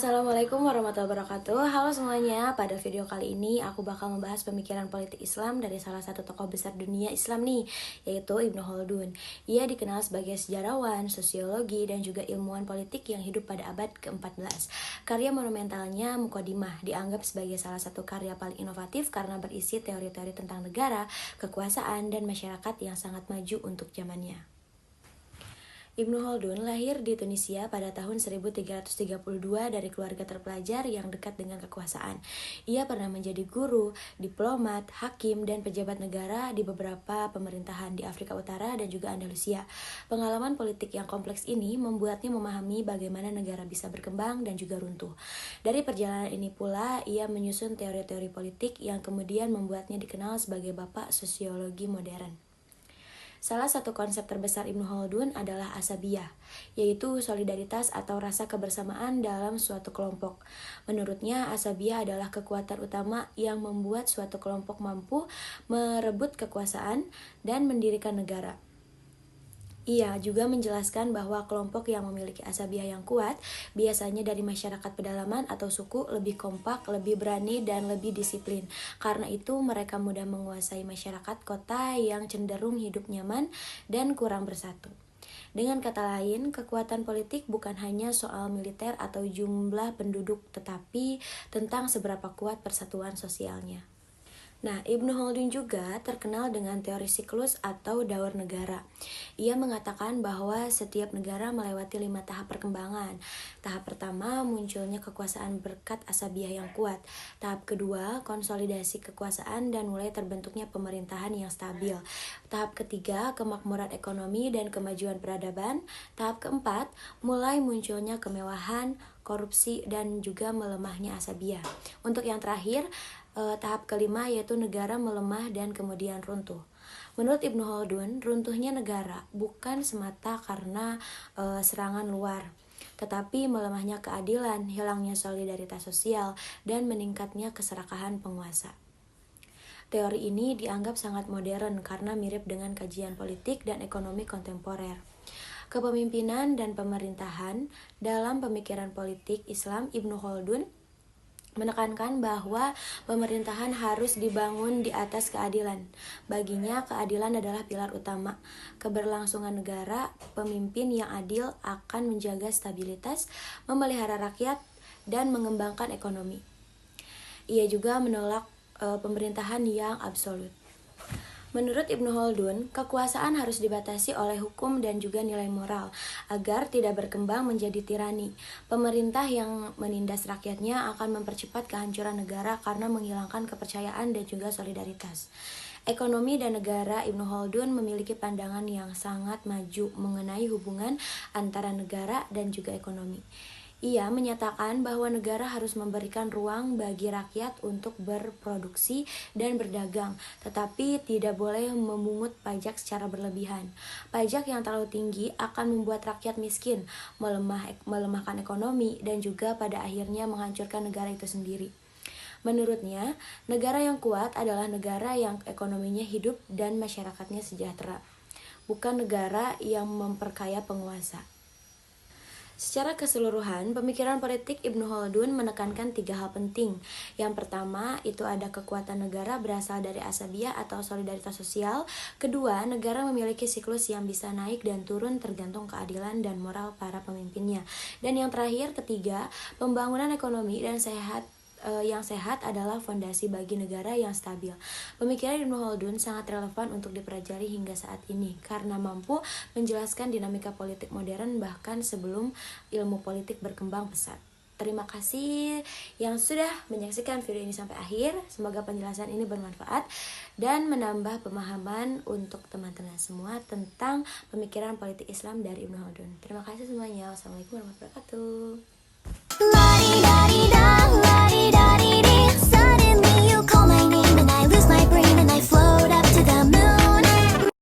Assalamualaikum warahmatullahi wabarakatuh. Halo semuanya, pada video kali ini aku bakal membahas pemikiran politik Islam dari salah satu tokoh besar dunia Islam nih, yaitu Ibnu Khaldun. Ia dikenal sebagai sejarawan, sosiologi, dan juga ilmuwan politik yang hidup pada abad ke-14. Karya monumentalnya Muqaddimah dianggap sebagai salah satu karya paling inovatif karena berisi teori-teori tentang negara, kekuasaan, dan masyarakat yang sangat maju untuk zamannya. Ibnu Khaldun lahir di Tunisia pada tahun 1332 dari keluarga terpelajar yang dekat dengan kekuasaan. Ia pernah menjadi guru, diplomat, hakim, dan pejabat negara di beberapa pemerintahan di Afrika Utara dan juga Andalusia. Pengalaman politik yang kompleks ini membuatnya memahami bagaimana negara bisa berkembang dan juga runtuh. Dari perjalanan ini pula, ia menyusun teori-teori politik yang kemudian membuatnya dikenal sebagai bapak sosiologi modern. Salah satu konsep terbesar Ibnu Khaldun adalah asabiyah, yaitu solidaritas atau rasa kebersamaan dalam suatu kelompok. Menurutnya, asabiyah adalah kekuatan utama yang membuat suatu kelompok mampu merebut kekuasaan dan mendirikan negara. Ia juga menjelaskan bahwa kelompok yang memiliki asabiyah yang kuat, biasanya dari masyarakat pedalaman atau suku, lebih kompak, lebih berani, dan lebih disiplin. Karena itu, mereka mudah menguasai masyarakat kota yang cenderung hidup nyaman dan kurang bersatu. Dengan kata lain, kekuatan politik bukan hanya soal militer atau jumlah penduduk, tetapi tentang seberapa kuat persatuan sosialnya. Nah, Ibnu Khaldun juga terkenal dengan teori siklus atau daur negara. Ia mengatakan bahwa setiap negara melewati 5 tahap perkembangan. Tahap pertama, munculnya kekuasaan berkat asabiyah yang kuat. Tahap kedua, konsolidasi kekuasaan dan mulai terbentuknya pemerintahan yang stabil. Tahap ketiga, kemakmuran ekonomi dan kemajuan peradaban. Tahap keempat, mulai munculnya kemewahan, korupsi, dan juga melemahnya asabiyah. Untuk yang terakhir, tahap kelima yaitu negara melemah dan kemudian runtuh. Menurut Ibnu Khaldun, runtuhnya negara bukan semata karena serangan luar, tetapi melemahnya keadilan, hilangnya solidaritas sosial, dan meningkatnya keserakahan penguasa. Teori ini dianggap sangat modern karena mirip dengan kajian politik dan ekonomi kontemporer. Kepemimpinan dan pemerintahan dalam pemikiran politik Islam, Ibnu Khaldun menekankan bahwa pemerintahan harus dibangun di atas keadilan. Baginya, keadilan adalah pilar utama. Keberlangsungan negara, pemimpin yang adil akan menjaga stabilitas, memelihara rakyat, dan mengembangkan ekonomi. Ia juga menolak pemerintahan yang absolut. Menurut Ibnu Khaldun, kekuasaan harus dibatasi oleh hukum dan juga nilai moral agar tidak berkembang menjadi tirani. Pemerintah yang menindas rakyatnya akan mempercepat kehancuran negara karena menghilangkan kepercayaan dan juga solidaritas. Ekonomi dan negara, Ibnu Khaldun memiliki pandangan yang sangat maju mengenai hubungan antara negara dan juga ekonomi. Ia menyatakan bahwa negara harus memberikan ruang bagi rakyat untuk berproduksi dan berdagang, tetapi tidak boleh memungut pajak secara berlebihan. Pajak yang terlalu tinggi akan membuat rakyat miskin, melemahkan ekonomi, dan juga pada akhirnya menghancurkan negara itu sendiri. Menurutnya, negara yang kuat adalah negara yang ekonominya hidup dan masyarakatnya sejahtera, bukan negara yang memperkaya penguasa. Secara keseluruhan, pemikiran politik Ibnu Khaldun menekankan 3 hal penting. Yang pertama, itu ada kekuatan negara berasal dari asabiyah atau solidaritas sosial. Kedua, negara memiliki siklus yang bisa naik dan turun tergantung keadilan dan moral para pemimpinnya. Dan yang terakhir, ketiga, pembangunan ekonomi dan yang sehat adalah fondasi bagi negara yang stabil. Pemikiran Ibnu Khaldun sangat relevan untuk dipelajari hingga saat ini karena mampu menjelaskan dinamika politik modern bahkan sebelum ilmu politik berkembang pesat. Terima kasih yang sudah menyaksikan video ini sampai akhir. Semoga penjelasan ini bermanfaat dan menambah pemahaman untuk teman-teman semua tentang pemikiran politik Islam dari Ibnu Khaldun. Terima kasih semuanya. Wassalamualaikum warahmatullahi wabarakatuh.